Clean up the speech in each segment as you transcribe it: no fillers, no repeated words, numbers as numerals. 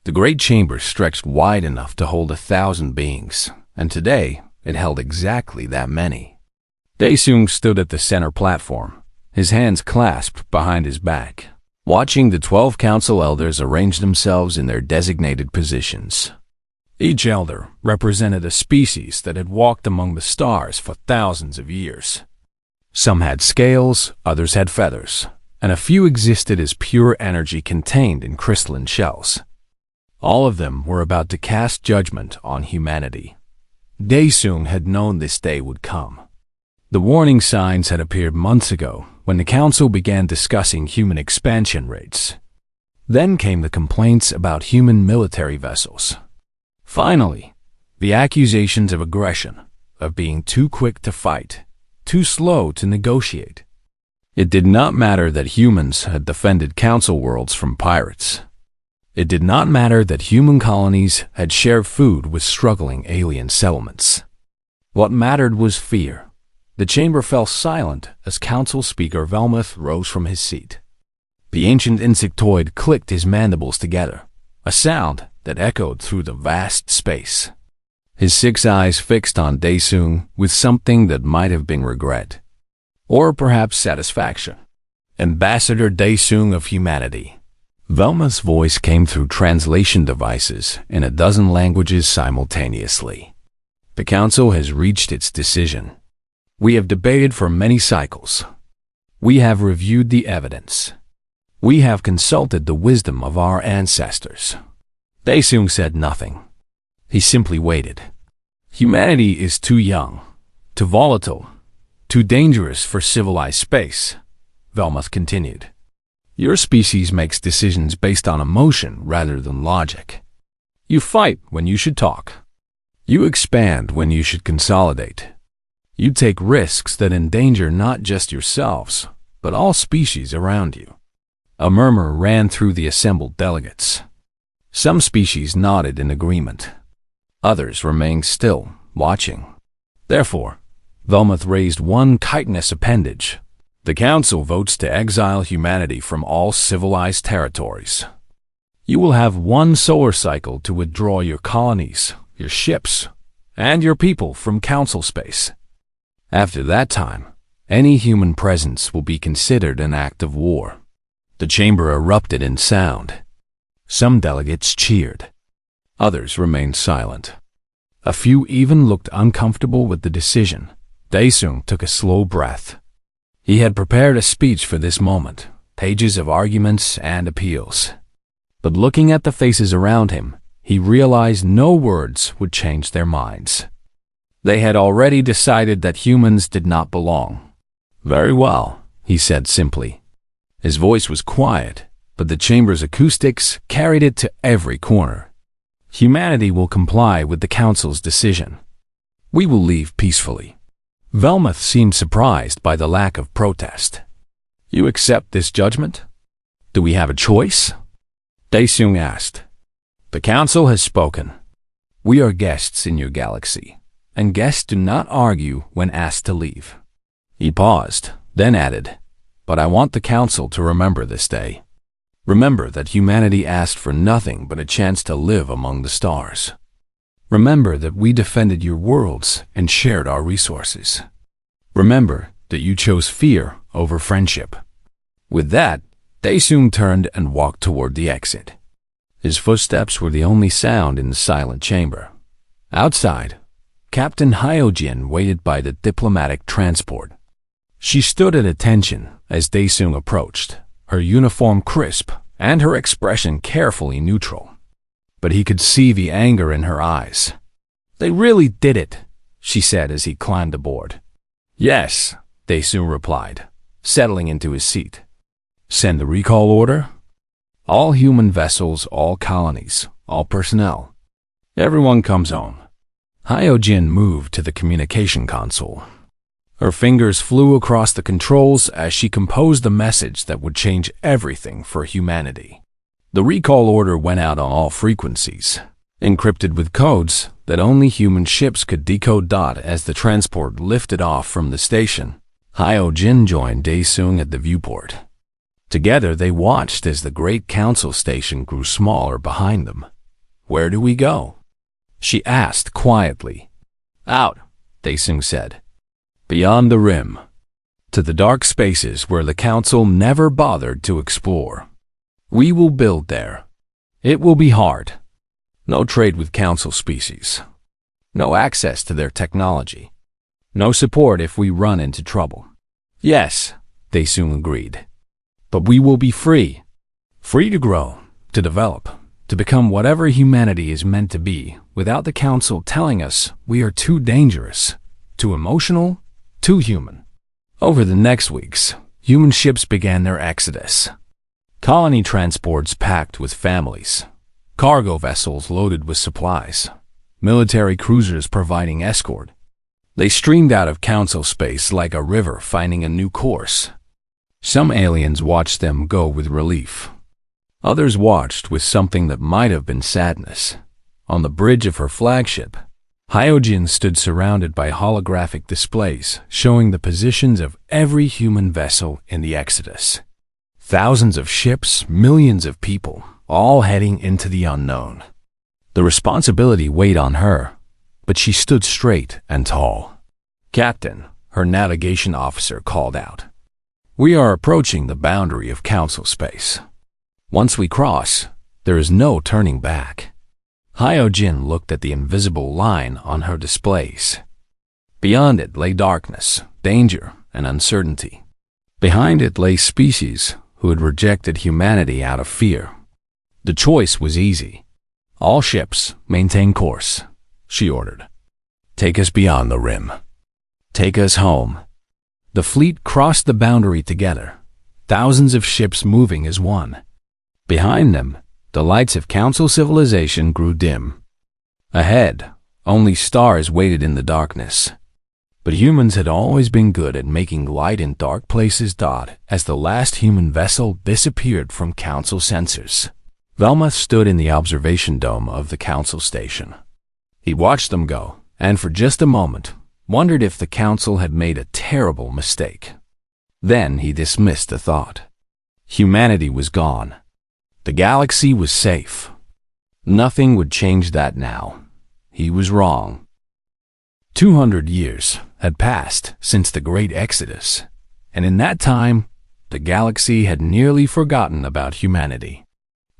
The great chamber stretched wide enough to hold 1,000 beings, and today it held exactly that many. Daesung stood at the center platform, his hands clasped behind his back, watching the 12 council elders arrange themselves in their designated positions. Each elder represented a species that had walked among the stars for thousands of years. Some had scales, others had feathers, and a few existed as pure energy contained in crystalline shells. All of them were about to cast judgment on humanity. Daesung had known this day would come. The warning signs had appeared months ago when the council began discussing human expansion rates. Then came the complaints about human military vessels. Finally, the accusations of aggression, of being too quick to fight, too slow to negotiate. It did not matter that humans had defended council worlds from pirates. It did not matter that human colonies had shared food with struggling alien settlements. What mattered was fear. The chamber fell silent as Council Speaker Velmuth rose from his seat. The ancient insectoid clicked his mandibles together, a sound that echoed through the vast space. His 6 eyes fixed on Daesung with something that might have been regret, or perhaps satisfaction. Ambassador Daesung of humanity. Velmuth's voice came through translation devices in a dozen languages simultaneously. The council has reached its decision. We have debated for many cycles. We have reviewed the evidence. We have consulted the wisdom of our ancestors. Daesung said nothing. He simply waited. Humanity is too young, too volatile, too dangerous for civilized space, Velmuth continued. Your species makes decisions based on emotion rather than logic. You fight when you should talk. You expand when you should consolidate. You take risks that endanger not just yourselves, but all species around you. A murmur ran through the assembled delegates. Some species nodded in agreement. Others remained still, watching. Therefore, Velmuth raised one chitinous appendage. The Council votes to exile humanity from all civilized territories. You will have 1 solar cycle to withdraw your colonies, your ships, and your people from Council space. After that time, any human presence will be considered an act of war. The chamber erupted in sound. Some delegates cheered. Others remained silent. A few even looked uncomfortable with the decision. Daesung took a slow breath. He had prepared a speech for this moment, pages of arguments and appeals. But looking at the faces around him, he realized no words would change their minds. They had already decided that humans did not belong. Very well, he said simply. His voice was quiet, but the chamber's acoustics carried it to every corner. Humanity will comply with the Council's decision. We will leave peacefully. Velmuth seemed surprised by the lack of protest. You accept this judgment? Do we have a choice? Daesung asked. The Council has spoken. We are guests in your galaxy, and guests do not argue when asked to leave. He paused, then added, but I want the Council to remember this day. Remember that humanity asked for nothing but a chance to live among the stars. Remember that we defended your worlds and shared our resources. Remember that you chose fear over friendship. With that, Daesung turned and walked toward the exit. His footsteps were the only sound in the silent chamber. Outside, Captain Hyojin waited by the diplomatic transport. She stood at attention as Daesung approached, her uniform crisp and her expression carefully neutral. But he could see the anger in her eyes. They really did it, she said as he climbed aboard. Yes, Daesung replied, settling into his seat. Send the recall order? All human vessels, all colonies, all personnel. Everyone comes home. Hyojin moved to the communication console. Her fingers flew across the controls as she composed a message that would change everything for humanity. The recall order went out on all frequencies, encrypted with codes that only human ships could decode. As the transport lifted off from the station, Hyojin joined Daesung at the viewport. Together they watched as the great council station grew smaller behind them. Where do we go? She asked quietly. Out, Daesung said. Beyond the rim. To the dark spaces where the Council never bothered to explore. We will build there. It will be hard. No trade with Council species. No access to their technology. No support if we run into trouble. Yes, Daesung agreed. But we will be free. Free to grow, to develop, to become whatever humanity is meant to be, without the Council telling us we are too dangerous, too emotional, too human. Over the next weeks, human ships began their exodus. Colony transports packed with families, cargo vessels loaded with supplies, military cruisers providing escort. They streamed out of Council space like a river finding a new course. Some aliens watched them go with relief. Others watched with something that might have been sadness. On the bridge of her flagship, Hyojin stood surrounded by holographic displays showing the positions of every human vessel in the Exodus. Thousands of ships, millions of people, all heading into the unknown. The responsibility weighed on her, but she stood straight and tall. Captain, her navigation officer called out. We are approaching the boundary of Council space. Once we cross, there is no turning back. Hyojin looked at the invisible line on her displays. Beyond it lay darkness, danger, and uncertainty. Behind it lay species who had rejected humanity out of fear. The choice was easy. All ships maintain course, she ordered. Take us beyond the rim. Take us home. The fleet crossed the boundary together, thousands of ships moving as one. Behind them, the lights of Council civilization grew dim. Ahead, only stars waited in the darkness. But humans had always been good at making light in dark places dot as the last human vessel disappeared from Council sensors. Velma stood in the observation dome of the Council station. He watched them go, and for just a moment, wondered if the Council had made a terrible mistake. Then he dismissed the thought. Humanity was gone. The galaxy was safe. Nothing would change that now. He was wrong. 200 years had passed since the Great Exodus, and in that time, the galaxy had nearly forgotten about humanity.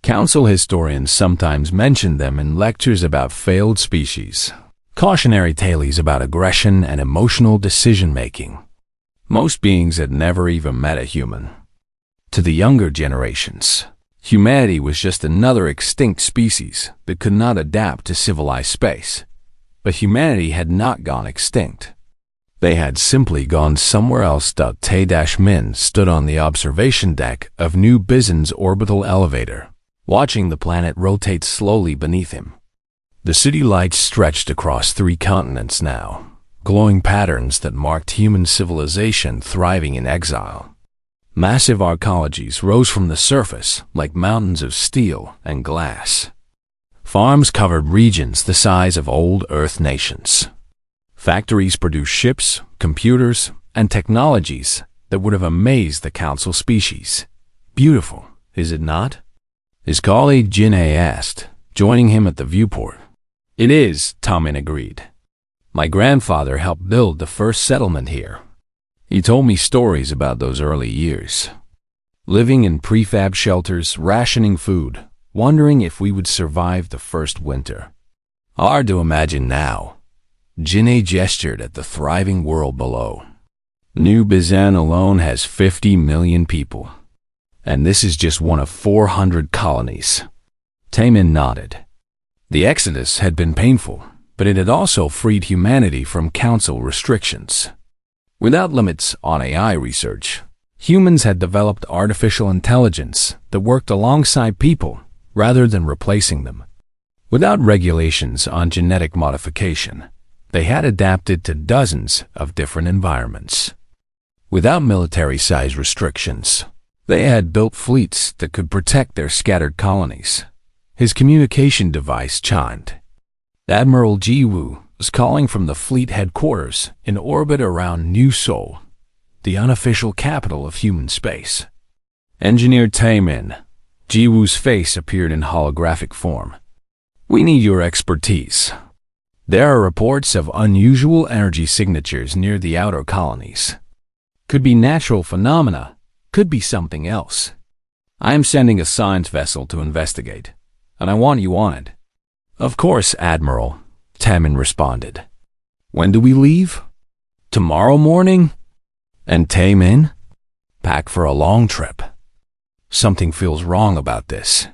Council historians sometimes mention them in lectures about failed species, cautionary tales about aggression and emotional decision-making. Most beings had never even met a human. To the younger generations, humanity was just another extinct species that could not adapt to civilized space. But humanity had not gone extinct. They had simply gone somewhere else. Tay-Min stood on the observation deck of New Bison's orbital elevator, watching the planet rotate slowly beneath him. The city lights stretched across 3 continents now, glowing patterns that marked human civilization thriving in exile. Massive arcologies rose from the surface like mountains of steel and glass. Farms covered regions the size of old Earth nations. Factories produced ships, computers, and technologies that would have amazed the Council species. Beautiful, is it not? His colleague Jin-A asked, joining him at the viewport. It is, Tamin agreed. My grandfather helped build the first settlement here. He told me stories about those early years. Living in prefab shelters, rationing food, wondering if we would survive the first winter. Hard to imagine now. Jin-A gestured at the thriving world below. New Bizan alone has 50 million people. And this is just one of 400 colonies. Tamin nodded. The Exodus had been painful, but it had also freed humanity from Council restrictions. Without limits on AI research, humans had developed artificial intelligence that worked alongside people rather than replacing them. Without regulations on genetic modification, they had adapted to dozens of different environments. Without military-size restrictions, they had built fleets that could protect their scattered colonies. His communication device chimed. Admiral Jiwoo was calling from the fleet headquarters in orbit around New Seoul, the unofficial capital of human space. Engineer Taemin. Jiwoo's face appeared in holographic form. We need your expertise. There are reports of unusual energy signatures near the outer colonies. Could be natural phenomena, could be something else. I am sending a science vessel to investigate, and I want you on it. Of course, Admiral, Tamin responded. When do we leave? Tomorrow morning? And Tamin? Pack for a long trip. Something feels wrong about this.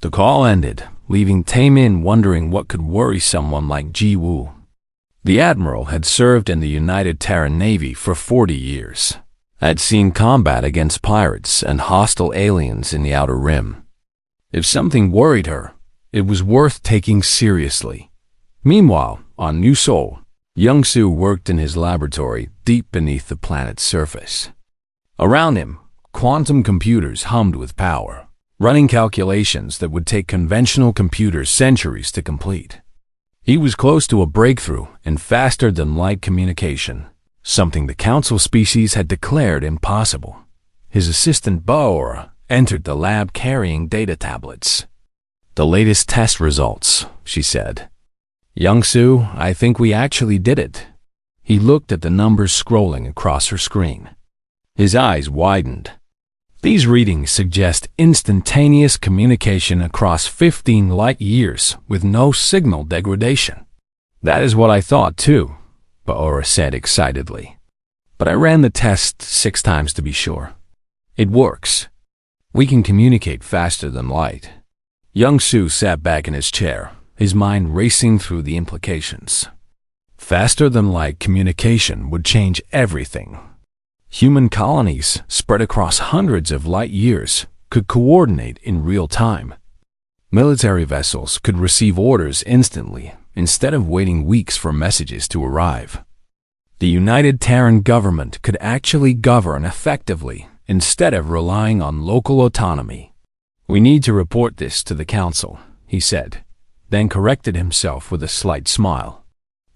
The call ended, leaving Tamin wondering what could worry someone like Ji Woo. The Admiral had served in the United Terran Navy for 40 years, had seen combat against pirates and hostile aliens in the Outer Rim. If something worried her, it was worth taking seriously. Meanwhile, on New Sol, Young-Soo worked in his laboratory deep beneath the planet's surface. Around him, quantum computers hummed with power, running calculations that would take conventional computers centuries to complete. He was close to a breakthrough in faster-than-light communication, something the Council species had declared impossible. His assistant Baora entered the lab carrying data tablets. The latest test results, she said. Young-Soo, I think we actually did it. He looked at the numbers scrolling across her screen. His eyes widened. These readings suggest instantaneous communication across 15 light years with no signal degradation. That is what I thought too, Baora said excitedly. But I ran the test 6 times to be sure. It works. We can communicate faster than light. Young-Soo sat back in his chair, his mind racing through the implications. Faster than light communication would change everything. Human colonies, spread across hundreds of light years, could coordinate in real time. Military vessels could receive orders instantly instead of waiting weeks for messages to arrive. The United Terran government could actually govern effectively instead of relying on local autonomy. We need to report this to the Council, he said, then corrected himself with a slight smile.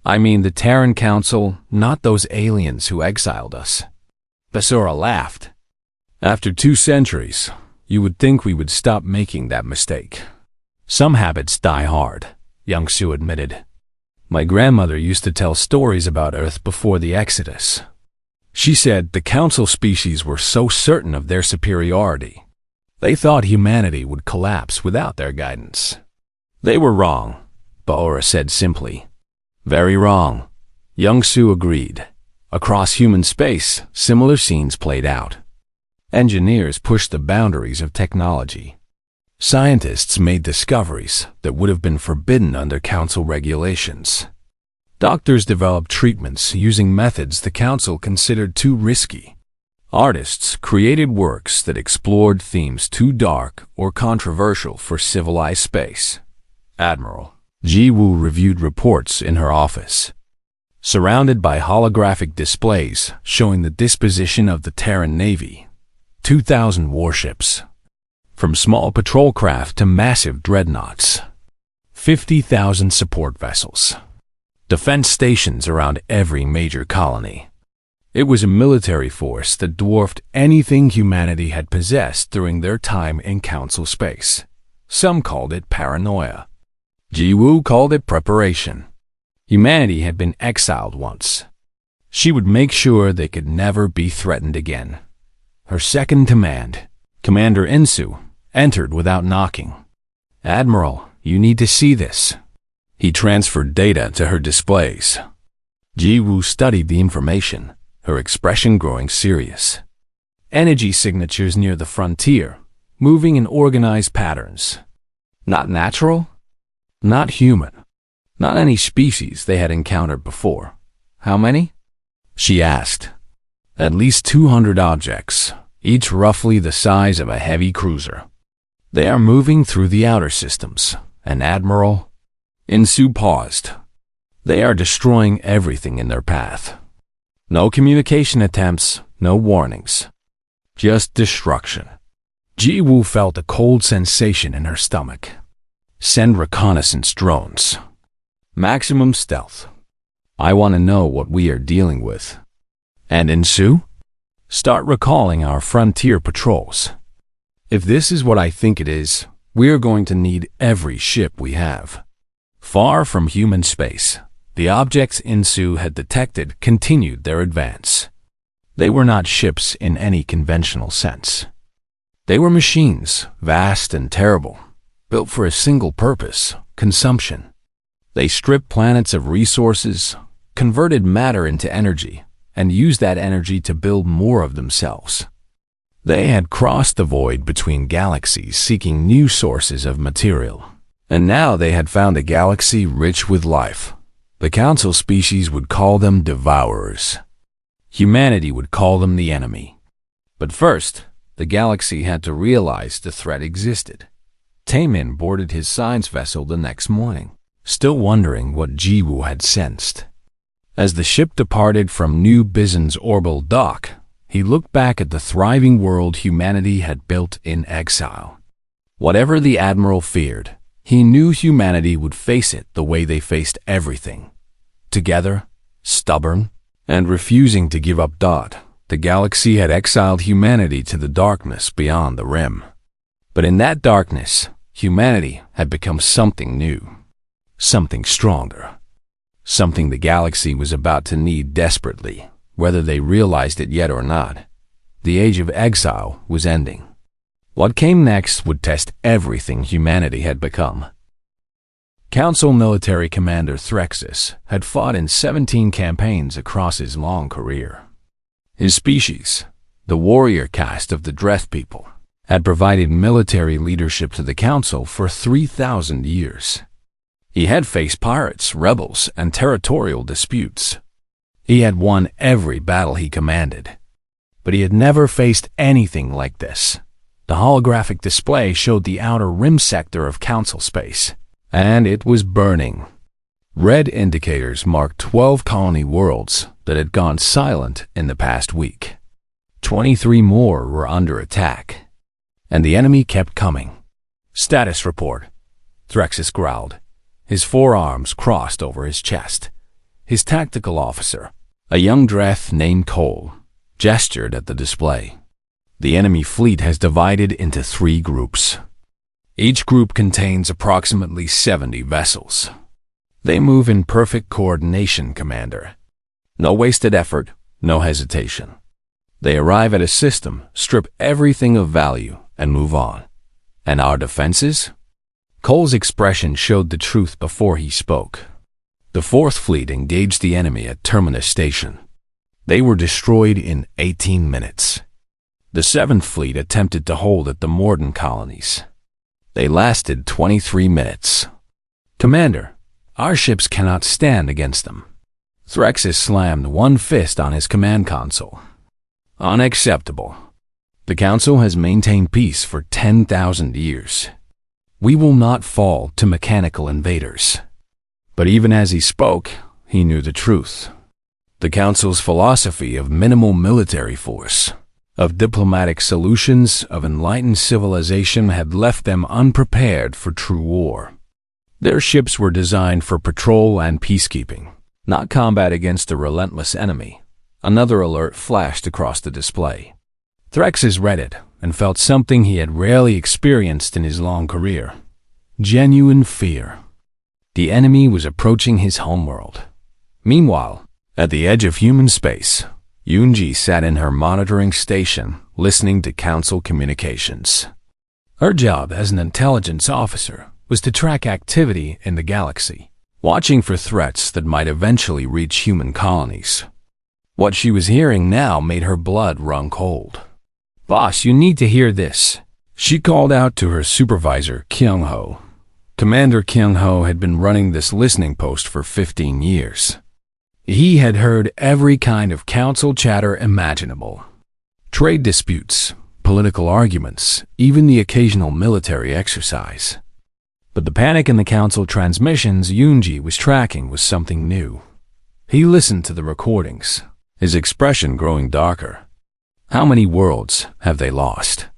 I mean the Terran Council, not those aliens who exiled us. Basura laughed. After 2 centuries, you would think we would stop making that mistake. Some habits die hard, Young-Soo admitted. My grandmother used to tell stories about Earth before the Exodus. She said the Council species were so certain of their superiority. They thought humanity would collapse without their guidance. They were wrong, Baora said simply. Very wrong, Young-Soo agreed. Across human space, similar scenes played out. Engineers pushed the boundaries of technology. Scientists made discoveries that would have been forbidden under Council regulations. Doctors developed treatments using methods the Council considered too risky. Artists created works that explored themes too dark or controversial for civilized space. Admiral Ji Woo reviewed reports in her office. Surrounded by holographic displays showing the disposition of the Terran Navy, 2,000 warships, from small patrol craft to massive dreadnoughts, 50,000 support vessels, defense stations around every major colony. It was a military force that dwarfed anything humanity had possessed during their time in Council space. Some called it paranoia. Ji Woo called it preparation. Humanity had been exiled once. She would make sure they could never be threatened again. Her second command, Commander Insu, entered without knocking. Admiral, you need to see this. He transferred data to her displays. Ji Woo studied the information, her expression growing serious. Energy signatures near the frontier, moving in organized patterns. Not natural? Not human. Not any species they had encountered before. How many? She asked. At least 200 objects, each roughly the size of a heavy cruiser. They are moving through the outer systems, and Admiral Insu paused. They are destroying everything in their path. No communication attempts, no warnings. Just destruction. Ji Woo felt a cold sensation in her stomach. Send reconnaissance drones. Maximum stealth. I want to know what we are dealing with. And Insu? Start recalling our frontier patrols. If this is what I think it is, we are going to need every ship we have. Far from human space, the objects Insu had detected continued their advance. They were not ships in any conventional sense. They were machines, vast and terrible, built for a single purpose: consumption. They stripped planets of resources, converted matter into energy, and used that energy to build more of themselves. They had crossed the void between galaxies seeking new sources of material, and now they had found a galaxy rich with life. The Council species would call them devourers. Humanity would call them the enemy. But first, the galaxy had to realize the threat existed. Taemin boarded his science vessel the next morning, still wondering what Jiwoo had sensed. As the ship departed from New Bison's orbital dock, he looked back at the thriving world humanity had built in exile. Whatever the Admiral feared, he knew humanity would face it the way they faced everything. Together, stubborn, and refusing to give up. The galaxy had exiled humanity to the darkness beyond the rim. But in that darkness, humanity had become something new, something stronger, something the galaxy was about to need desperately, whether they realized it yet or not. The age of exile was ending. What came next would test everything humanity had become. Council military commander Threxus had fought in 17 campaigns across his long career. His species, the warrior caste of the Dreth people, had provided military leadership to the Council for 3,000 years. He had faced pirates, rebels, and territorial disputes. He had won every battle he commanded. But he had never faced anything like this. The holographic display showed the outer rim sector of Council space, and it was burning. Red indicators marked 12 colony worlds that had gone silent in the past week. 23 more were under attack, and the enemy kept coming. Status report, Threxus growled. His forearms crossed over his chest. His tactical officer, a young Dreth named Cole, gestured at the display. The enemy fleet has divided into 3 groups. Each group contains approximately 70 vessels. They move in perfect coordination, Commander. No wasted effort, no hesitation. They arrive at a system, strip everything of value, and move on. And our defenses? Cole's expression showed the truth before he spoke. The 4th Fleet engaged the enemy at Terminus Station. They were destroyed in 18 minutes. The 7th Fleet attempted to hold at the Morden colonies. They lasted 23 minutes. Commander, our ships cannot stand against them. Threxus slammed one fist on his command console. Unacceptable. The Council has maintained peace for 10,000 years. We will not fall to mechanical invaders. But even as he spoke, he knew the truth. The Council's philosophy of minimal military force, of diplomatic solutions, of enlightened civilization had left them unprepared for true war. Their ships were designed for patrol and peacekeeping, not combat against a relentless enemy. Another alert flashed across the display. Threxus read it and felt something he had rarely experienced in his long career: genuine fear. The enemy was approaching his homeworld. Meanwhile, at the edge of human space, Yoonji sat in her monitoring station, listening to Council communications. Her job as an intelligence officer was to track activity in the galaxy, watching for threats that might eventually reach human colonies. What she was hearing now made her blood run cold. "Boss, you need to hear this," she called out to her supervisor, Kyung-ho. Commander Kyung-ho had been running this listening post for 15 years. He had heard every kind of council chatter imaginable. Trade disputes, political arguments, even the occasional military exercise. But the panic in the council transmissions Yoonji was tracking was something new. He listened to the recordings, his expression growing darker. "How many worlds have they lost?"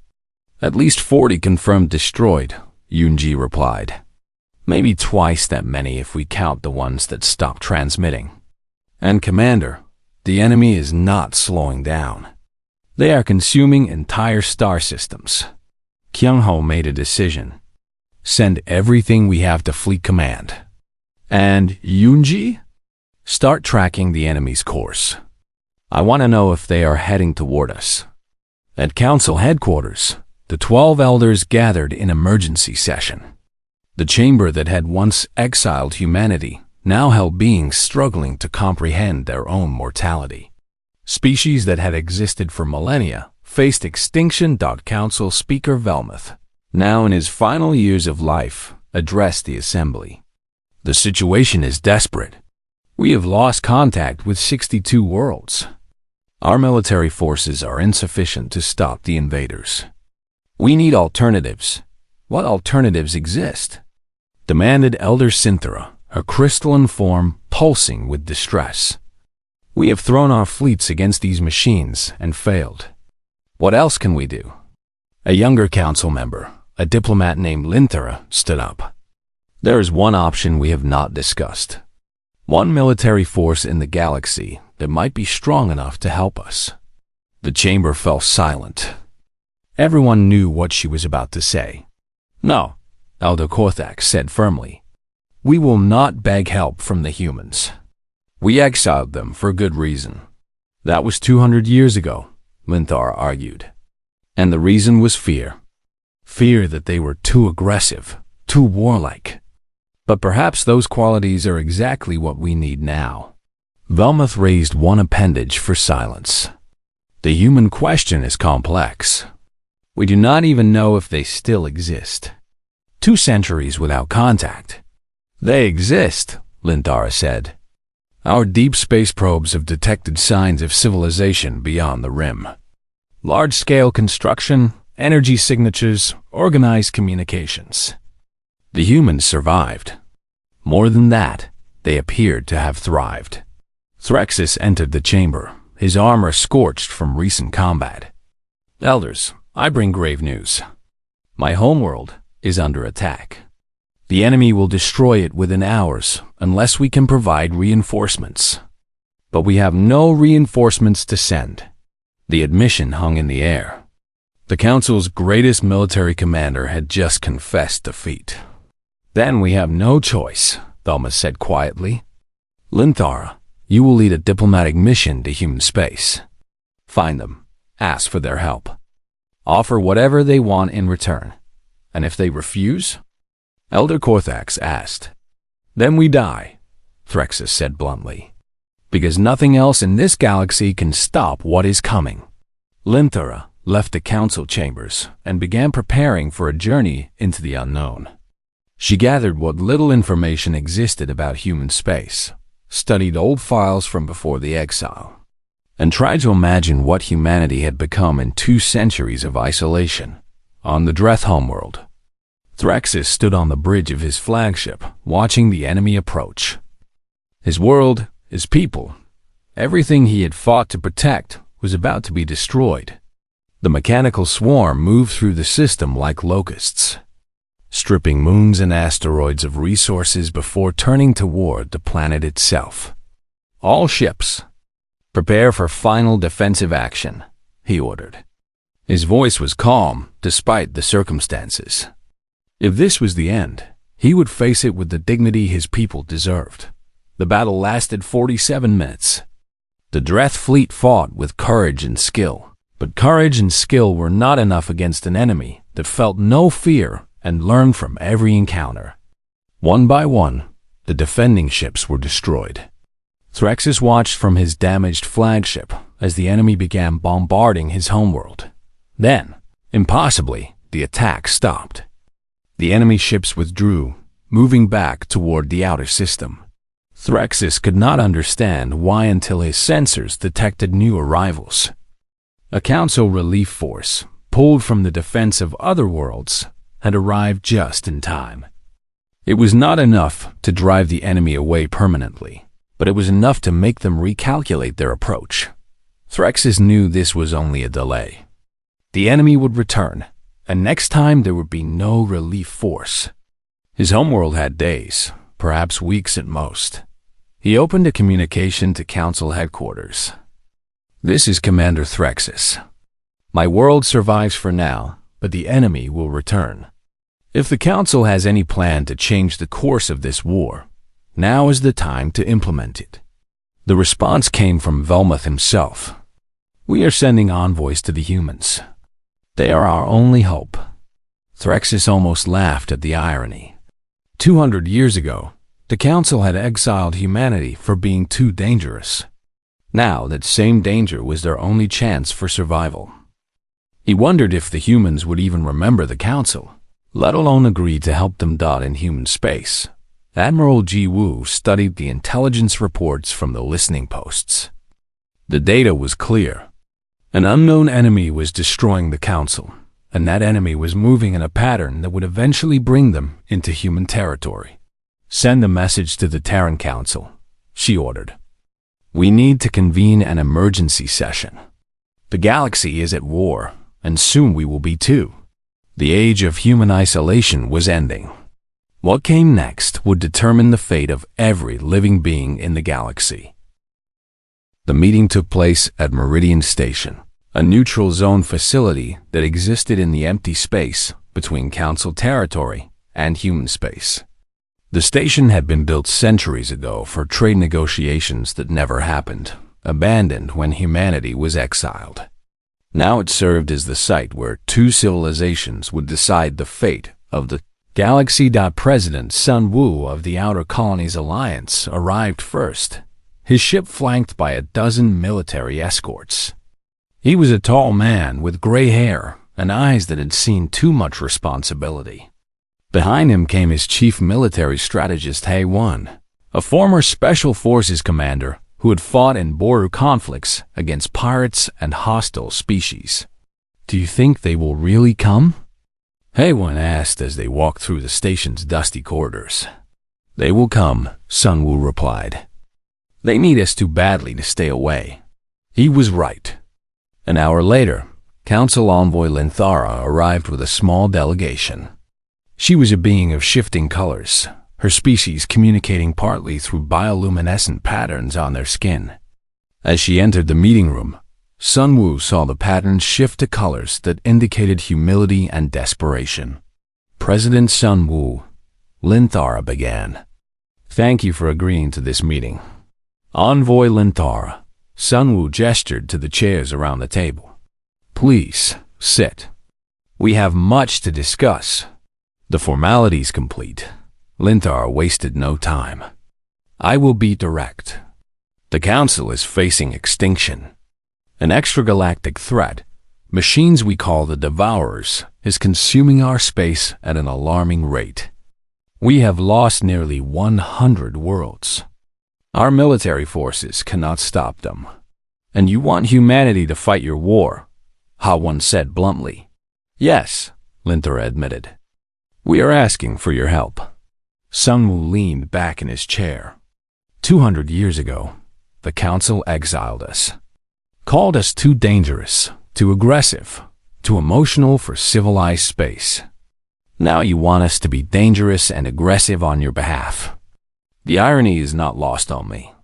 "At least 40 confirmed destroyed," Yoonji replied. "Maybe twice that many if we count the ones that stopped transmitting. And Commander, the enemy is not slowing down. They are consuming entire star systems." Kyung-ho made a decision. "Send everything we have to Fleet Command. And Yunji? Start tracking the enemy's course. I want to know if they are heading toward us. At council headquarters, the 12 elders gathered in emergency session. The chamber that had once exiled humanity now held beings struggling to comprehend their own mortality. Species that had existed for millennia faced extinction. Council Speaker Velmuth, now in his final years of life, addressed the assembly. The situation is desperate. We have lost contact with 62 worlds. Our military forces are insufficient to stop the invaders. We need alternatives. What alternatives exist? Demanded Elder Cynthara, her crystalline form pulsing with distress. We have thrown our fleets against these machines and failed. What else can we do? A younger council member, a diplomat named Linthara, stood up. There is one option we have not discussed. One military force in the galaxy that might be strong enough to help us. The chamber fell silent. Everyone knew what she was about to say. No, Elder Korthax said firmly. We will not beg help from the humans. We exiled them for good reason. That was 200 years ago, Linthara argued. And the reason was fear. Fear that they were too aggressive, too warlike. But perhaps those qualities are exactly what we need now. Velmuth raised one appendage for silence. The human question is complex. We do not even know if they still exist. 2 centuries without contact. They exist, Linthara said. Our deep space probes have detected signs of civilization beyond the rim. Large-scale construction, energy signatures, organized communications. The humans survived. More than that, they appeared to have thrived. Threxus entered the chamber, his armor scorched from recent combat. Elders, I bring grave news. My homeworld is under attack. The enemy will destroy it within hours unless we can provide reinforcements. But we have no reinforcements to send. The admission hung in the air. The Council's greatest military commander had just confessed defeat. Then we have no choice, Velmuth said quietly. Linthara, you will lead a diplomatic mission to human space. Find them, ask for their help. Offer whatever they want in return. And if they refuse? Elder Korthax asked. Then we die, Threxus said bluntly. Because nothing else in this galaxy can stop what is coming. Linthara left the council chambers and began preparing for a journey into the unknown. She gathered what little information existed about human space, studied old files from before the exile, and tried to imagine what humanity had become in 2 centuries of isolation on the Dreth homeworld. Threxus stood on the bridge of his flagship, watching the enemy approach. His world, his people, everything he had fought to protect was about to be destroyed. The mechanical swarm moved through the system like locusts, stripping moons and asteroids of resources before turning toward the planet itself. All ships, prepare for final defensive action, he ordered. His voice was calm despite the circumstances. If this was the end, he would face it with the dignity his people deserved. The battle lasted 47 minutes. The Dreth fleet fought with courage and skill, but courage and skill were not enough against an enemy that felt no fear and learned from every encounter. One by one, the defending ships were destroyed. Threxus watched from his damaged flagship as the enemy began bombarding his homeworld. Then, impossibly, the attack stopped. The enemy ships withdrew, moving back toward the outer system. Threxus could not understand why until his sensors detected new arrivals. A council relief force, pulled from the defense of other worlds, had arrived just in time. It was not enough to drive the enemy away permanently, but it was enough to make them recalculate their approach. Threxus knew this was only a delay. The enemy would return, and next time there would be no relief force. His homeworld had days, perhaps weeks at most. He opened a communication to Council headquarters. This is Commander Threxus. My world survives for now, but the enemy will return. If the Council has any plan to change the course of this war, Now is the time to implement it. The response came from Velmuth himself. We are sending envoys to the humans. They are our only hope. Threxus almost laughed at the irony. 200 years ago, the Council had exiled humanity for being too dangerous. Now that same danger was their only chance for survival. He wondered if the humans would even remember the Council, let alone agree to help them dot in human space. Admiral Ji Woo studied the intelligence reports from the listening posts. The data was clear. An unknown enemy was destroying the Council, and that enemy was moving in a pattern that would eventually bring them into human territory. Send a message to the Terran Council, she ordered. We need to convene an emergency session. The galaxy is at war, and soon we will be too. The age of human isolation was ending. What came next would determine the fate of every living being in the galaxy. The meeting took place at Meridian Station, a neutral zone facility that existed in the empty space between Council territory and human space. The station had been built centuries ago for trade negotiations that never happened, abandoned when humanity was exiled. Now it served as the site where two civilizations would decide the fate of the galaxy. President Sun Wu of the Outer Colonies Alliance arrived first, his ship flanked by a dozen military escorts. He was a tall man with gray hair and eyes that had seen too much responsibility. Behind him came his chief military strategist He Won, a former Special Forces commander who had fought in border conflicts against pirates and hostile species. Do you think they will really come? He Won asked as they walked through the station's dusty corridors. They will come, Sun Wu replied. They need us too badly to stay away. He was right. An hour later, Council Envoy Linthara arrived with a small delegation. She was a being of shifting colors, her species communicating partly through bioluminescent patterns on their skin. As she entered the meeting room, Sun Wu saw the patterns shift to colors that indicated humility and desperation. President Sun Wu, Linthara began. Thank you for agreeing to this meeting. Envoy Linthara, Sun Wu gestured to the chairs around the table. Please, sit. We have much to discuss. The formalities complete, Linthara wasted no time. I will be direct. The Council is facing extinction. An extragalactic threat, machines we call the Devourers, is consuming our space at an alarming rate. We have lost nearly 100 worlds. Our military forces cannot stop them. And you want humanity to fight your war, Ha Won said bluntly. Yes, Linthara admitted. We are asking for your help. Sun Wu leaned back in his chair. 200 years ago, the Council exiled us. Called us too dangerous, too aggressive, too emotional for civilized space. Now you want us to be dangerous and aggressive on your behalf. The irony is not lost on me.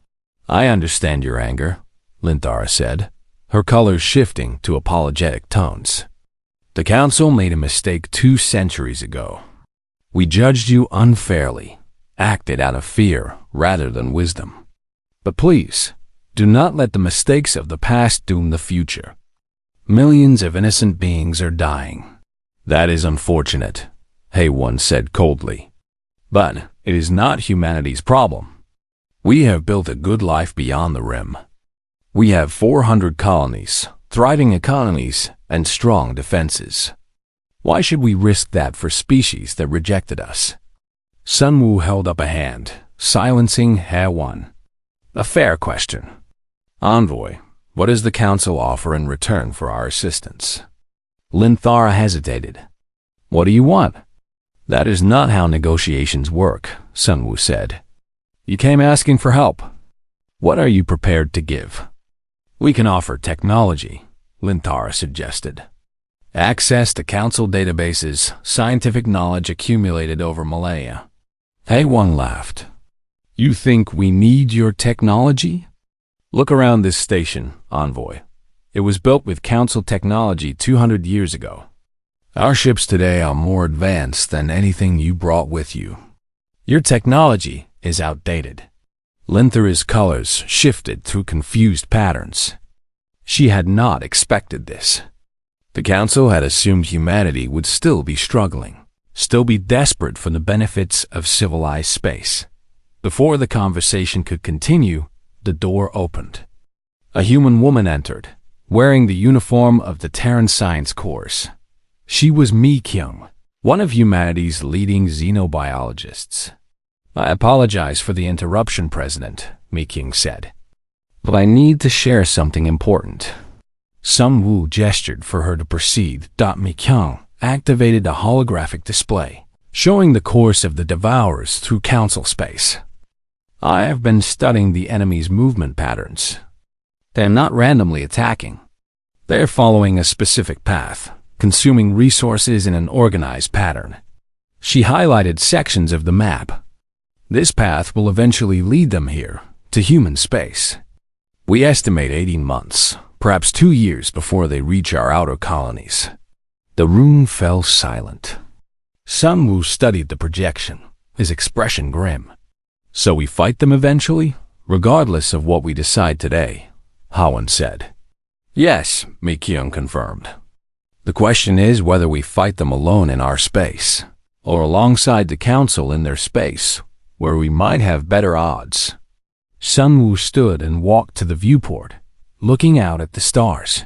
I understand your anger, Linthara said, her colors shifting to apologetic tones. The Council made a mistake 2 centuries ago. We judged you unfairly, acted out of fear rather than wisdom. But please, do not let the mistakes of the past doom the future. Millions of innocent beings are dying. That is unfortunate, He Won said coldly. But it is not humanity's problem. We have built a good life beyond the rim. We have 400 colonies, thriving economies, and strong defenses. Why should we risk that for species that rejected us? Sun Wu held up a hand, silencing He Won. A fair question. Envoy, what does the Council offer in return for our assistance? Linthara hesitated. What do you want? That is not how negotiations work, Sun Wu said. You came asking for help. What are you prepared to give? We can offer technology, Linthara suggested. Access to Council databases, scientific knowledge accumulated over millennia. He Won laughed. You think we need your technology? Look around this station, Envoy. It was built with Council technology 200 years ago. Our ships today are more advanced than anything you brought with you. Your technology is outdated. Linthara's colors shifted through confused patterns. She had not expected this. The council had assumed humanity would still be struggling, still be desperate for the benefits of civilized space. Before the conversation could continue, the door opened. A human woman entered, wearing the uniform of the Terran Science Corps. She was Mi Kyung, one of humanity's leading xenobiologists. "I apologize for the interruption, President," Mi Kyung said, "but I need to share something important." Sun Wu gestured for her to proceed. Mi Kyung activated a holographic display, showing the course of the Devourers through council space. "I have been studying the enemy's movement patterns. They are not randomly attacking. They are following a specific path, consuming resources in an organized pattern." She highlighted sections of the map. "This path will eventually lead them here, to human space. We estimate 18 months, perhaps 2 years before they reach our outer colonies." The room fell silent. Sun Wu studied the projection, his expression grim. "So we fight them eventually, regardless of what we decide today," Hawan said. "Yes," Mi Kyung confirmed. "The question is whether we fight them alone in our space, or alongside the council in their space, where we might have better odds." Sun Wu stood and walked to the viewport, looking out at the stars.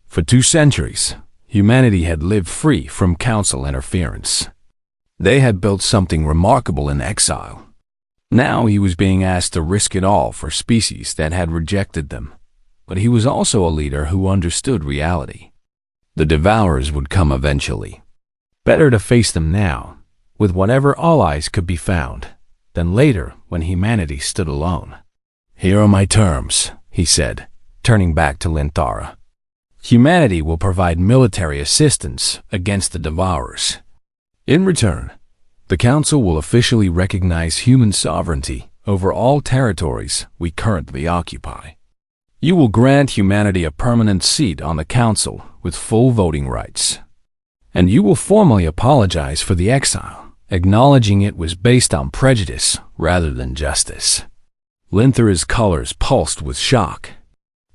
For 2 centuries, humanity had lived free from council interference. They had built something remarkable in exile. Now he was being asked to risk it all for species that had rejected them. But he was also a leader who understood reality. The Devourers would come eventually. Better to face them now, with whatever allies could be found, than later when humanity stood alone. "Here are my terms," he said, turning back to Linthara. "Humanity will provide military assistance against the Devourers. In return, the Council will officially recognize human sovereignty over all territories we currently occupy. You will grant humanity a permanent seat on the Council with full voting rights. And you will formally apologize for the exile, acknowledging it was based on prejudice rather than justice." Linthara's colors pulsed with shock.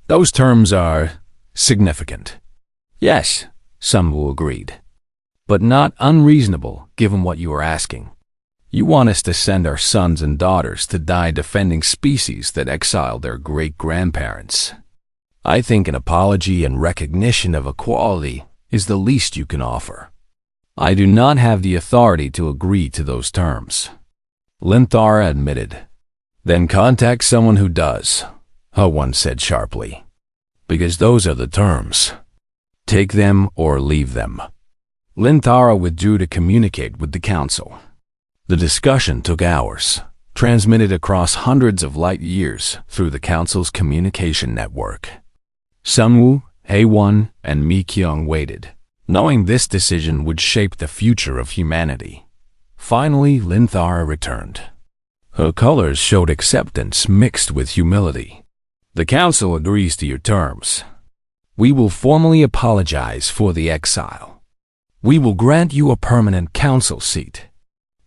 "Those terms are significant." "Yes," Sun Wu agreed, "but not unreasonable given what you are asking. You want us to send our sons and daughters to die defending species that exiled their great-grandparents. I think an apology and recognition of equality is the least you can offer. I do not have the authority to agree to those terms." Linthara admitted. "Then contact someone who does," Hawan said sharply. "Because those are the terms. Take them or leave them." Linthara withdrew to communicate with the Council. The discussion took hours, transmitted across hundreds of light years through the Council's communication network. Sun Wu, Hawan, and Mi Kyung waited, knowing this decision would shape the future of humanity. Finally, Linthara returned. Her colors showed acceptance mixed with humility. "The Council agrees to your terms. We will formally apologize for the exile. We will grant you a permanent Council seat.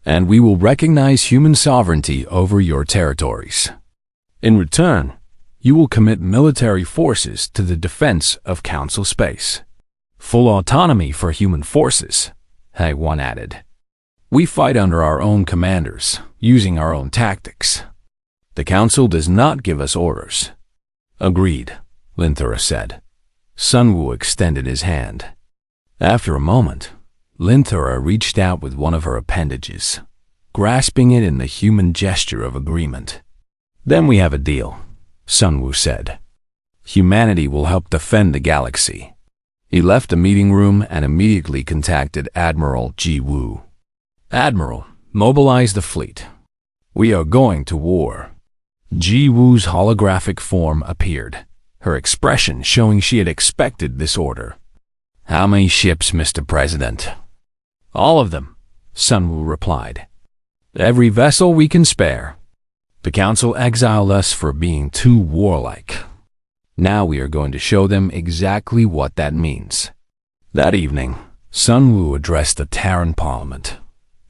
And we will recognize human sovereignty over your territories. In return, you will commit military forces to the defense of Council space. Full autonomy for human forces," Hawan added. "We fight under our own commanders, using our own tactics. The Council does not give us orders." "Agreed," Linthara said. Sun Wu extended his hand. After a moment, Linthara reached out with one of her appendages, grasping it in the human gesture of agreement. "Then we have a deal," Sun Wu said. "Humanity will help defend the galaxy." He left the meeting room and immediately contacted Admiral Ji Wu. "Admiral, mobilize the fleet. We are going to war." Ji Wu's holographic form appeared, her expression showing she had expected this order. "How many ships, Mr. President?" "All of them," Sun Wu replied. "Every vessel we can spare. The Council exiled us for being too warlike. Now we are going to show them exactly what that means." That evening, Sun Wu addressed the Terran Parliament,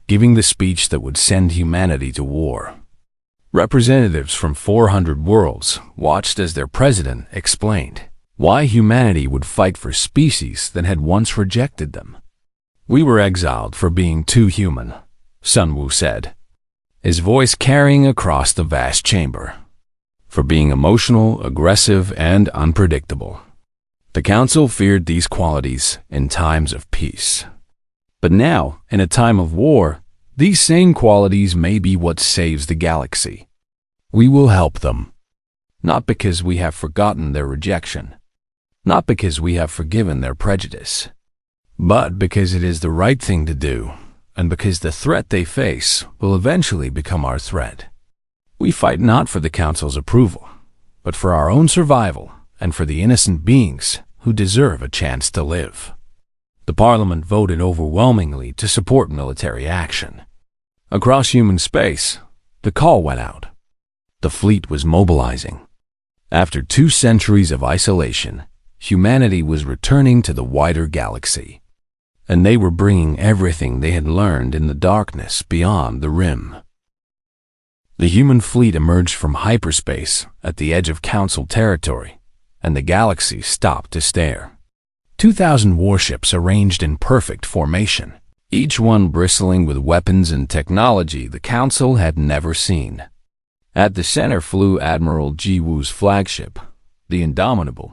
giving the speech that would send humanity to war. Representatives from 400 worlds watched as their president explained why humanity would fight for species that had once rejected them. "We were exiled for being too human," Sun Wu said, his voice carrying across the vast chamber. "For being emotional, aggressive, and unpredictable. The Council feared these qualities in times of peace. But now, in a time of war, these same qualities may be what saves the galaxy. We will help them. Not because we have forgotten their rejection, not because we have forgiven their prejudice, but because it is the right thing to do, and because the threat they face will eventually become our threat. We fight not for the Council's approval, but for our own survival and for the innocent beings who deserve a chance to live." The Parliament voted overwhelmingly to support military action. Across human space, the call went out. The fleet was mobilizing. After 2 centuries of isolation, humanity was returning to the wider galaxy, and they were bringing everything they had learned in the darkness beyond the rim. The human fleet emerged from hyperspace at the edge of Council territory, and the galaxy stopped to stare. 2,000 warships arranged in perfect formation, each one bristling with weapons and technology the Council had never seen. At the center flew Admiral Ji Wu's flagship, the Indomitable,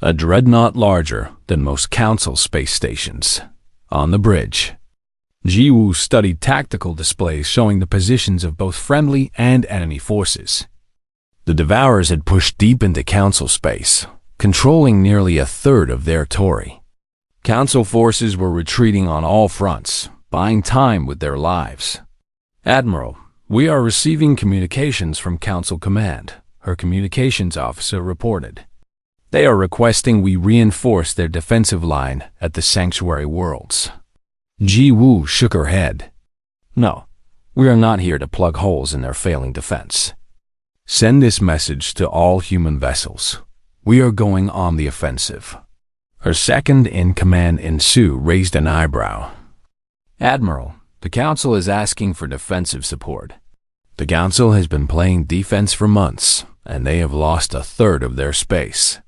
a dreadnought larger than most Council space stations. On the bridge, Ji Wu studied tactical displays showing the positions of both friendly and enemy forces. The Devourers had pushed deep into Council space, controlling nearly a third of their territory. Council forces were retreating on all fronts, buying time with their lives. "Admiral, we are receiving communications from Council Command," her communications officer reported. "They are requesting we reinforce their defensive line at the Sanctuary Worlds." Ji Wu shook her head. "No, we are not here to plug holes in their failing defense. Send this message to all human vessels. We are going on the offensive." Her second-in-command Insu raised an eyebrow. "Admiral, the Council is asking for defensive support." "The Council has been playing defense for months, and they have lost a third of their space,"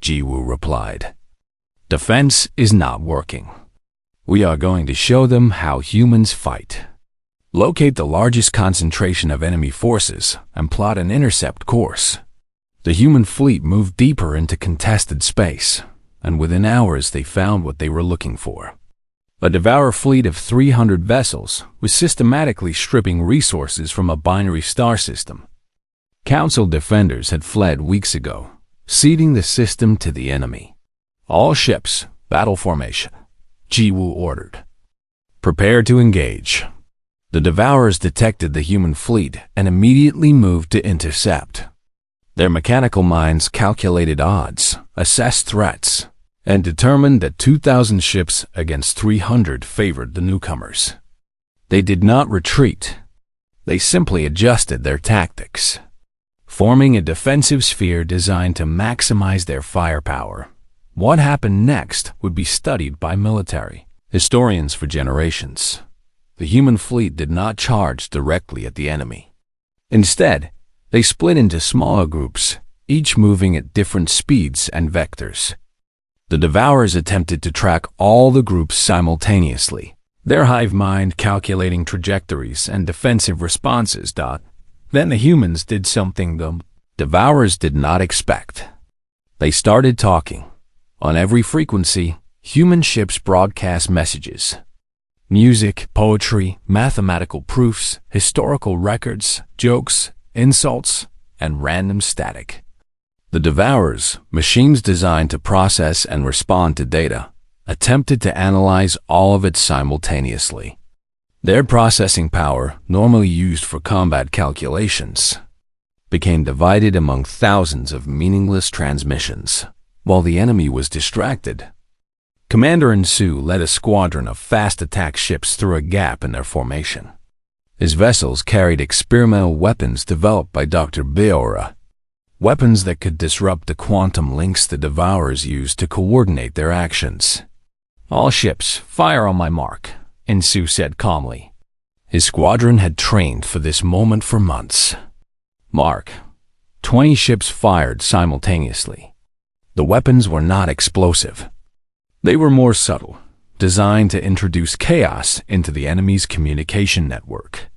Ji Wu replied. "Defense is not working. We are going to show them how humans fight. Locate the largest concentration of enemy forces and plot an intercept course." The human fleet moved deeper into contested space, and within hours they found what they were looking for. A Devourer fleet of 300 vessels was systematically stripping resources from a binary star system. Council defenders had fled weeks ago, ceding the system to the enemy. "All ships, battle formation," Ji Wu ordered. "Prepare to engage." The Devourers detected the human fleet and immediately moved to intercept. Their mechanical minds calculated odds, assessed threats, and determined that 2,000 ships against 300 favored the newcomers. They did not retreat. They simply adjusted their tactics, forming a defensive sphere designed to maximize their firepower. What happened next would be studied by military historians for generations. The human fleet did not charge directly at the enemy. Instead, they split into smaller groups, each moving at different speeds and vectors. The Devourers attempted to track all the groups simultaneously, their hive mind calculating trajectories and defensive responses. Then the humans did something the Devourers did not expect. They started talking. On every frequency, human ships broadcast messages. Music, poetry, mathematical proofs, historical records, jokes, insults, and random static. The Devourers, machines designed to process and respond to data, attempted to analyze all of it simultaneously. Their processing power, normally used for combat calculations, became divided among thousands of meaningless transmissions. While the enemy was distracted, Commander Insu led a squadron of fast attack ships through a gap in their formation. His vessels carried experimental weapons developed by Dr. Beora, weapons that could disrupt the quantum links the Devourers used to coordinate their actions. "All ships, fire on my mark," Insu said calmly. His squadron had trained for this moment for months. Mark. 20 ships fired simultaneously. The weapons were not explosive. They were more subtle, designed to introduce chaos into the enemy's communication network.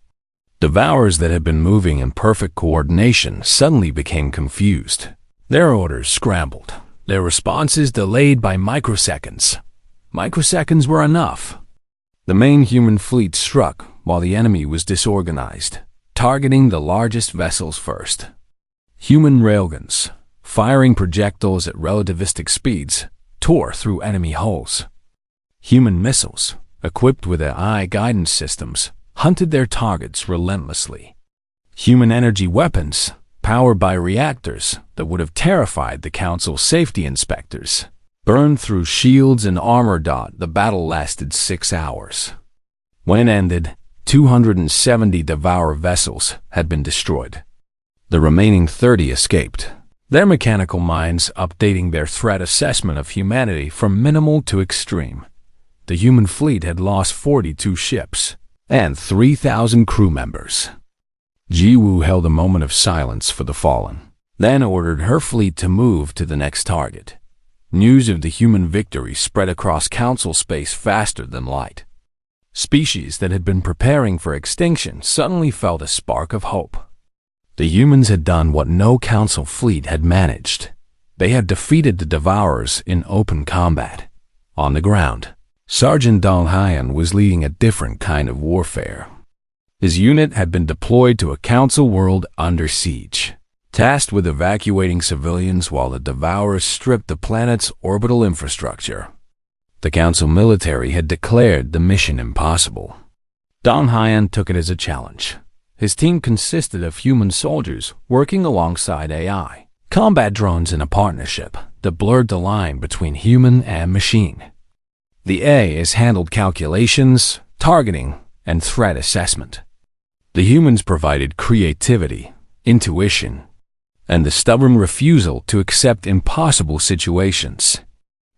Devourers that had been moving in perfect coordination suddenly became confused. Their orders scrambled, their responses delayed by microseconds. Microseconds were enough. The main human fleet struck while the enemy was disorganized, targeting the largest vessels first. Human railguns, firing projectiles at relativistic speeds, tore through enemy hulls. Human missiles, equipped with AI guidance systems, hunted their targets relentlessly. Human energy weapons, powered by reactors that would have terrified the Council's safety inspectors, burned through shields and armor. The battle lasted 6 hours. When it ended, 270 Devourer vessels had been destroyed. The remaining 30 escaped, their mechanical minds updating their threat assessment of humanity from minimal to extreme. The human fleet had lost 42 ships and 3,000 crew members. Jiwoo held a moment of silence for the fallen, then ordered her fleet to move to the next target. News of the human victory spread across Council space faster than light. Species that had been preparing for extinction suddenly felt a spark of hope. The humans had done what no Council fleet had managed. They had defeated the Devourers in open combat. On the ground, Sergeant Dong Hyan was leading a different kind of warfare. His unit had been deployed to a Council world under siege, tasked with evacuating civilians while the Devourers stripped the planet's orbital infrastructure. The Council military had declared the mission impossible. Dong Hyan took it as a challenge. His team consisted of human soldiers working alongside AI, combat drones in a partnership that blurred the line between human and machine. The AIs handled calculations, targeting, and threat assessment. The humans provided creativity, intuition, and the stubborn refusal to accept impossible situations.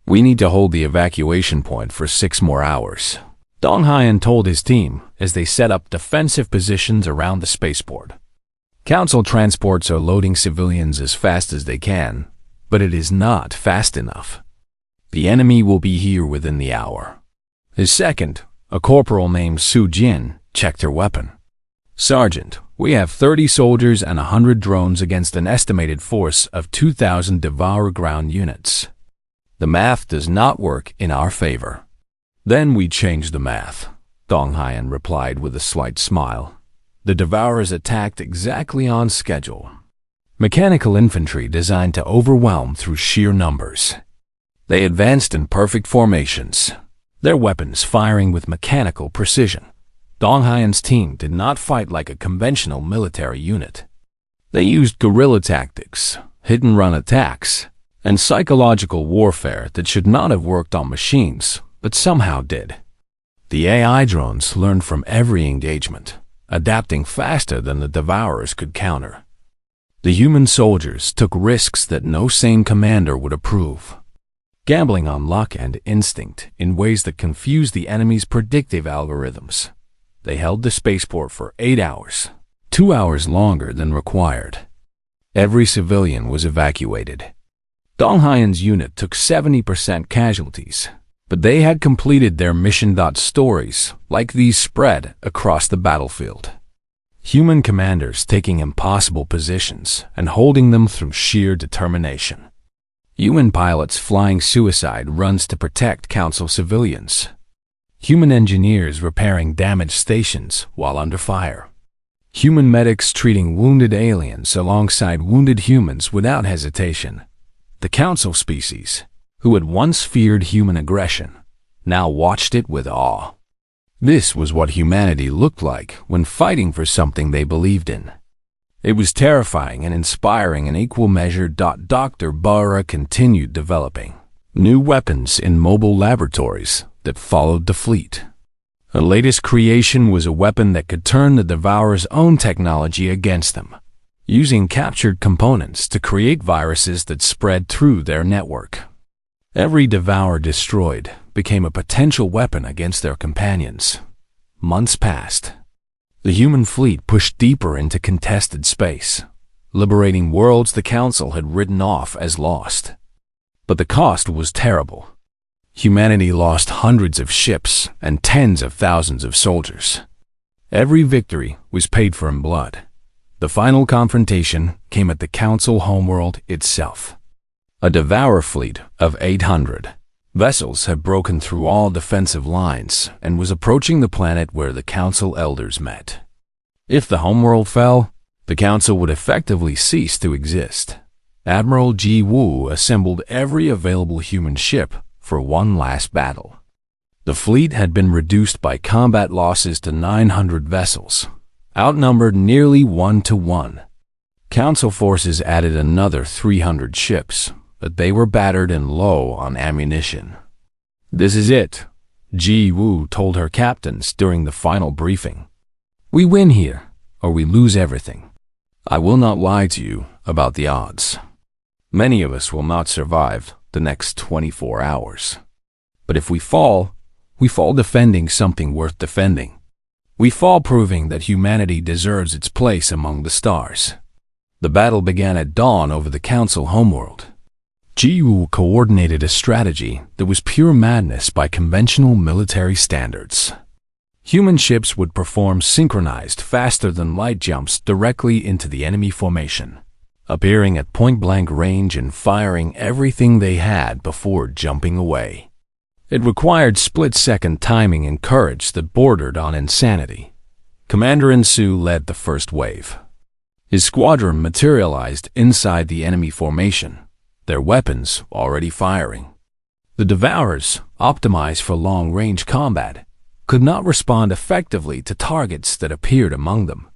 "We need to hold the evacuation point for 6 more hours," Dong Hyan told his team as they set up defensive positions around the spaceport. Council transports are loading civilians as fast as they can, but it is not fast enough. The enemy will be here within the hour. His second, a corporal named Su Jin, checked her weapon. "Sergeant, we have 30 soldiers and 100 drones against an estimated force of 2,000 Devourer ground units. The math does not work in our favor." "Then we change the math," Dong Hyan replied with a slight smile. The Devourers attacked exactly on schedule. Mechanical infantry designed to overwhelm through sheer numbers. They advanced in perfect formations, their weapons firing with mechanical precision. Dong Hyan's team did not fight like a conventional military unit. They used guerrilla tactics, hit-and-run attacks, and psychological warfare that should not have worked on machines, but somehow did. The AI drones learned from every engagement, adapting faster than the Devourers could counter. The human soldiers took risks that no sane commander would approve, gambling on luck and instinct in ways that confused the enemy's predictive algorithms. They held the spaceport for 8 hours, 2 hours longer than required. Every civilian was evacuated. Dong Hyan's unit took 70% casualties, but they had completed their mission. Stories like these spread across the battlefield. Human commanders taking impossible positions and holding them through sheer determination. Human pilots flying suicide runs to protect Council civilians. Human engineers repairing damaged stations while under fire. Human medics treating wounded aliens alongside wounded humans without hesitation. The Council species, who had once feared human aggression, now watched it with awe. This was what humanity looked like when fighting for something they believed in. It was terrifying and inspiring in equal measure. Dr. Bara continued developing new weapons in mobile laboratories that followed the fleet. Her latest creation was a weapon that could turn the Devourer's own technology against them, using captured components to create viruses that spread through their network. Every Devourer destroyed became a potential weapon against their companions. Months passed. The human fleet pushed deeper into contested space, liberating worlds the Council had written off as lost. But the cost was terrible. Humanity lost hundreds of ships and tens of thousands of soldiers. Every victory was paid for in blood. The final confrontation came at the Council homeworld itself. A Devourer fleet of 800 vessels had broken through all defensive lines and was approaching the planet where the Council elders met. If the homeworld fell, the Council would effectively cease to exist. Admiral Ji Woo assembled every available human ship for one last battle. The fleet had been reduced by combat losses to 900 vessels, outnumbered nearly 1-to-1. Council forces added another 300 ships, but they were battered and low on ammunition. "This is it," Ji Woo told her captains during the final briefing. "We win here, or we lose everything. I will not lie to you about the odds. Many of us will not survive the next 24 hours. But if we fall defending something worth defending. We fall proving that humanity deserves its place among the stars." The battle began at dawn over the Council homeworld. Ji Woo coordinated a strategy that was pure madness by conventional military standards. Human ships would perform synchronized faster-than-light jumps directly into the enemy formation, appearing at point-blank range and firing everything they had before jumping away. It required split-second timing and courage that bordered on insanity. Commander Insu led the first wave. His squadron materialized inside the enemy formation, their weapons already firing. The Devourers, optimized for long-range combat, could not respond effectively to targets that appeared among them.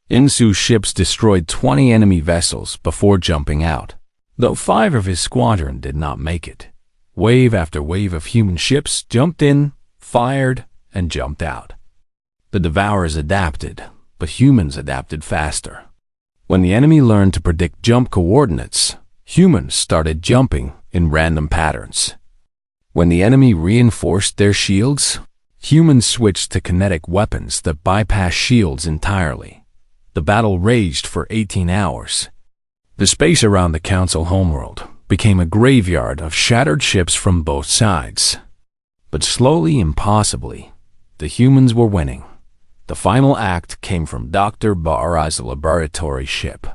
Insu's ships destroyed 20 enemy vessels before jumping out, though 5 of his squadron did not make it. Wave after wave of human ships jumped in, fired, and jumped out. The Devourers adapted, but humans adapted faster. When the enemy learned to predict jump coordinates, humans started jumping in random patterns. When the enemy reinforced their shields, humans switched to kinetic weapons that bypass shields entirely. The battle raged for 18 hours. The space around the Council homeworld became a graveyard of shattered ships from both sides. But slowly and possibly, the humans were winning. The final act came from Dr. Bara's laboratory ship.